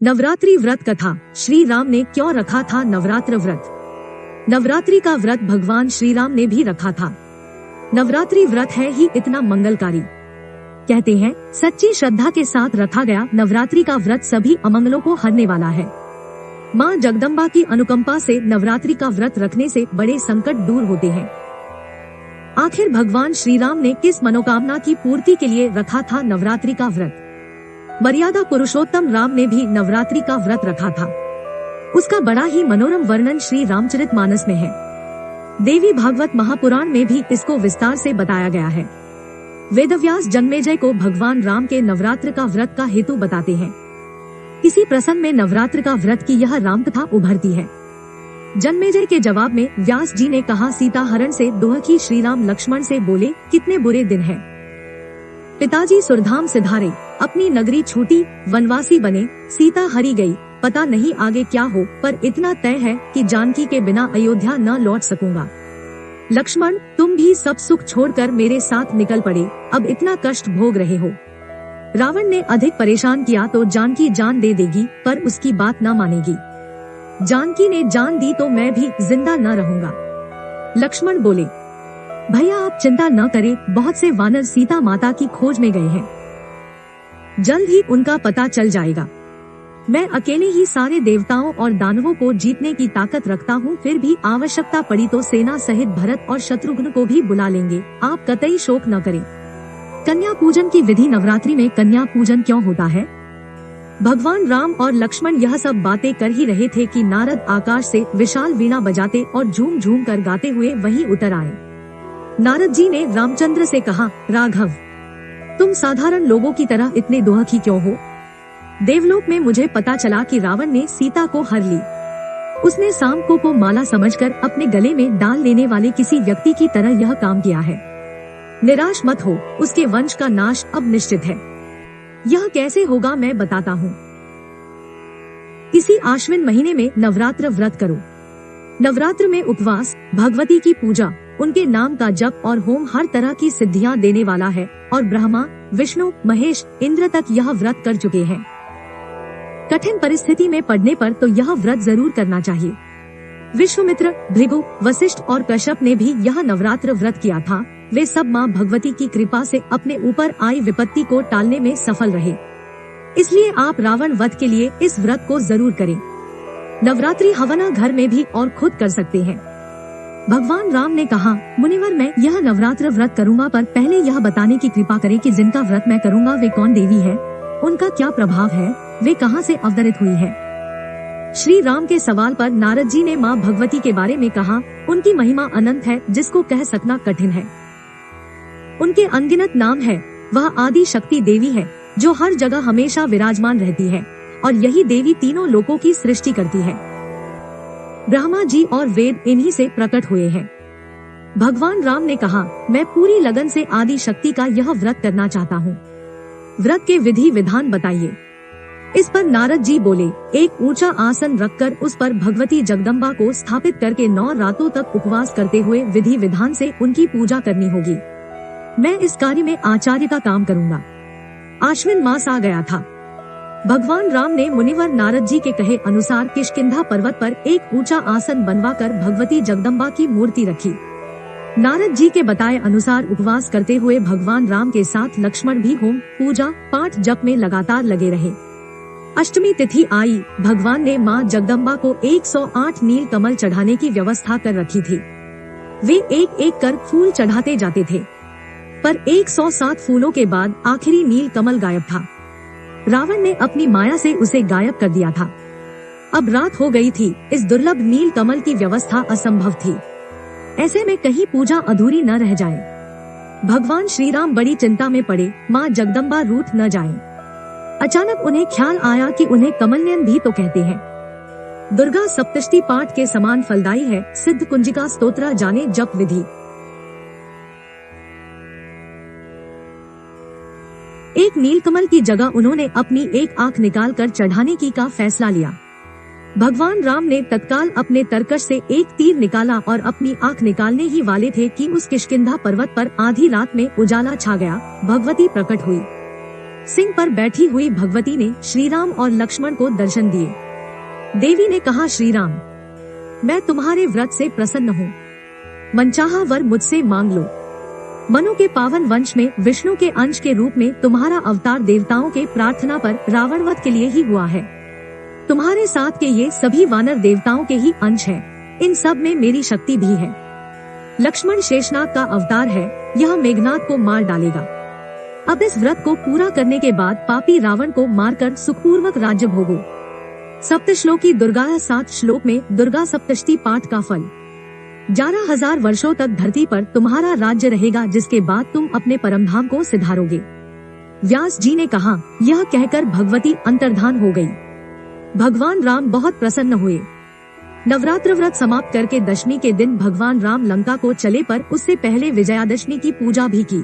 नवरात्रि व्रत कथा। श्री राम ने क्यों रखा था नवरात्र व्रत? नवरात्रि का व्रत भगवान श्री राम ने भी रखा था। नवरात्रि व्रत है ही इतना मंगलकारी। कहते हैं सच्ची श्रद्धा के साथ रखा गया नवरात्रि का व्रत सभी अमंगलों को हरने वाला है। माँ जगदम्बा की अनुकंपा से नवरात्रि का व्रत रखने से बड़े संकट दूर होते हैं। आखिर भगवान श्री राम ने किस मनोकामना की पूर्ति के लिए रखा था नवरात्रि का व्रत? मर्यादा पुरुषोत्तम राम ने भी नवरात्रि का व्रत रखा था। उसका बड़ा ही मनोरम वर्णन श्री रामचरितमानस में है। देवी भागवत महापुराण में भी इसको विस्तार से बताया गया है। वेदव्यास जन्मेजय को भगवान राम के नवरात्र का व्रत का हेतु बताते हैं। इसी प्रसंग में नवरात्र का व्रत की यह राम कथा उभरती है। जन्मेजय के जवाब में व्यास जी ने कहा, सीता हरण से दुखी श्री राम लक्ष्मण से बोले, कितने बुरे दिन हैं। पिताजी सुरधाम सिधारे, अपनी नगरी छूटी, वनवासी बने, सीता हरी गई, पता नहीं आगे क्या हो, पर इतना तय है कि जानकी के बिना अयोध्या न लौट सकूंगा। लक्ष्मण, तुम भी सब सुख छोड़कर मेरे साथ निकल पड़े, अब इतना कष्ट भोग रहे हो। रावण ने अधिक परेशान किया तो जानकी जान दे देगी, पर उसकी बात न मानेगी। जानकी ने जान दी तो मैं भी जिंदा न रहूंगा। लक्ष्मण बोले, भैया आप चिंता न करें, बहुत से वानर सीता माता की खोज में गए हैं, जल्द ही उनका पता चल जाएगा। मैं अकेले ही सारे देवताओं और दानवों को जीतने की ताकत रखता हूँ, फिर भी आवश्यकता पड़ी तो सेना सहित भरत और शत्रुघ्न को भी बुला लेंगे, आप कतई शोक न करें। कन्या पूजन की विधि। नवरात्रि में कन्या पूजन क्यों होता है? भगवान राम और लक्ष्मण यह सब बातें कर ही रहे थे कि नारद आकाश से विशाल वीणा बजाते और झूम झूम कर गाते हुए वहीं उतर आए। नारद जी ने रामचंद्र से कहा, राघव, तुम साधारण लोगों की तरह इतने दुखी क्यों हो? देवलोक में मुझे पता चला कि रावण ने सीता को हर ली। उसने सांप को माला समझकर अपने गले में डाल लेने वाले किसी व्यक्ति की तरह यह काम किया है। निराश मत हो, उसके वंश का नाश अब निश्चित है। यह कैसे होगा मैं बताता हूँ। इसी आश्विन महीने में नवरात्र व्रत करो। नवरात्र में उपवास, भगवती की पूजा, उनके नाम का जप और होम हर तरह की सिद्धियां देने वाला है, और ब्रह्मा, विष्णु, महेश, इंद्र तक यह व्रत कर चुके हैं। कठिन परिस्थिति में पड़ने पर तो यह व्रत जरूर करना चाहिए। विश्वामित्र, भृगु, वशिष्ठ और कश्यप ने भी यह नवरात्र व्रत किया था। वे सब माँ भगवती की कृपा से अपने ऊपर आई विपत्ति को टालने में सफल रहे। इसलिए आप रावण वध के लिए इस व्रत को जरूर करें। नवरात्रि हवना घर में भी और खुद कर सकते हैं। भगवान राम ने कहा, मुनिवर मैं यह नवरात्र व्रत करूंगा, पर पहले यह बताने की कृपा करें कि जिनका व्रत मैं करूंगा वे कौन देवी है, उनका क्या प्रभाव है, वे कहाँ से अवतरित हुई है। श्री राम के सवाल पर नारद जी ने माँ भगवती के बारे में कहा, उनकी महिमा अनंत है, जिसको कह सकना कठिन है। उनके अनगिनत नाम है। वह आदि शक्ति देवी है, जो हर जगह हमेशा विराजमान रहती है, और यही देवी तीनों लोकों की सृष्टि करती है। ब्रह्मा जी और वेद इन्हीं से प्रकट हुए हैं। भगवान राम ने कहा, मैं पूरी लगन से आदि शक्ति का यह व्रत करना चाहता हूँ। व्रत के विधि विधान बताइए। इस पर नारद जी बोले, एक ऊंचा आसन रखकर उस पर भगवती जगदम्बा को स्थापित करके 9 रातों तक उपवास करते हुए विधि विधान से उनकी पूजा करनी होगी। मैं इस कार्य में आचार्य का काम करूंगा। आश्विन मास आ गया था। भगवान राम ने मुनिवर नारद जी के कहे अनुसार किष्किंधा पर्वत पर एक ऊंचा आसन बनवाकर भगवती जगदम्बा की मूर्ति रखी। नारद जी के बताए अनुसार उपवास करते हुए भगवान राम के साथ लक्ष्मण भी होम, पूजा, पाठ जप में लगातार लगे रहे। अष्टमी तिथि आई। भगवान ने माँ जगदम्बा को 108 नील कमल चढ़ाने की व्यवस्था कर रखी थी। वे एक एक कर फूल चढ़ाते जाते थे, पर 107 फूलों के बाद आखिरी नील कमल गायब था। रावण ने अपनी माया से उसे गायब कर दिया था। अब रात हो गई थी। इस दुर्लभ नील कमल की व्यवस्था असंभव थी। ऐसे में कहीं पूजा अधूरी न रह जाए। भगवान श्री राम बड़ी चिंता में पड़े, माँ जगदम्बा रूठ न जाएं। अचानक उन्हें ख्याल आया कि उन्हें कमलनयन भी तो कहते हैं। दुर्गा सप्तशती पाठ के समान फलदायी है। सिद्ध कुंजिका स्तोत्र जाने जप विधि। एक नीलकमल की जगह उन्होंने अपनी एक आंख निकालकर चढ़ाने की का फैसला लिया। भगवान राम ने तत्काल अपने तरकश से एक तीर निकाला और अपनी आंख निकालने ही वाले थे कि उस किष्किंधा पर्वत पर आधी रात में उजाला छा गया। भगवती प्रकट हुई। सिंह पर बैठी हुई भगवती ने श्री राम और लक्ष्मण को दर्शन दिए। देवी ने कहा, श्री राम, मैं तुम्हारे व्रत से प्रसन्न हूँ, मनचाहा वर मुझसे मांग लो। मनु के पावन वंश में विष्णु के अंश के रूप में तुम्हारा अवतार देवताओं के प्रार्थना पर रावण वध के लिए ही हुआ है। तुम्हारे साथ के ये सभी वानर देवताओं के ही अंश हैं। इन सब में मेरी शक्ति भी है। लक्ष्मण शेषनाग का अवतार है, यह मेघनाद को मार डालेगा। अब इस व्रत को पूरा करने के बाद पापी रावण को मारकर सुखपूर्वक राज्य भोगो। सप्तश्लोकी दुर्गा 7 श्लोक में दुर्गा सप्तशती पाठ का फल। 11,000 वर्षों तक धरती पर तुम्हारा राज्य रहेगा, जिसके बाद तुम अपने परमधाम को सिधारोगे। व्यास जी ने कहा। यह कहकर भगवती अंतर्धान हो गई। भगवान राम बहुत प्रसन्न हुए। नवरात्र व्रत समाप्त करके दशमी के दिन भगवान राम लंका को चले, पर उससे पहले विजयादशमी की पूजा भी की।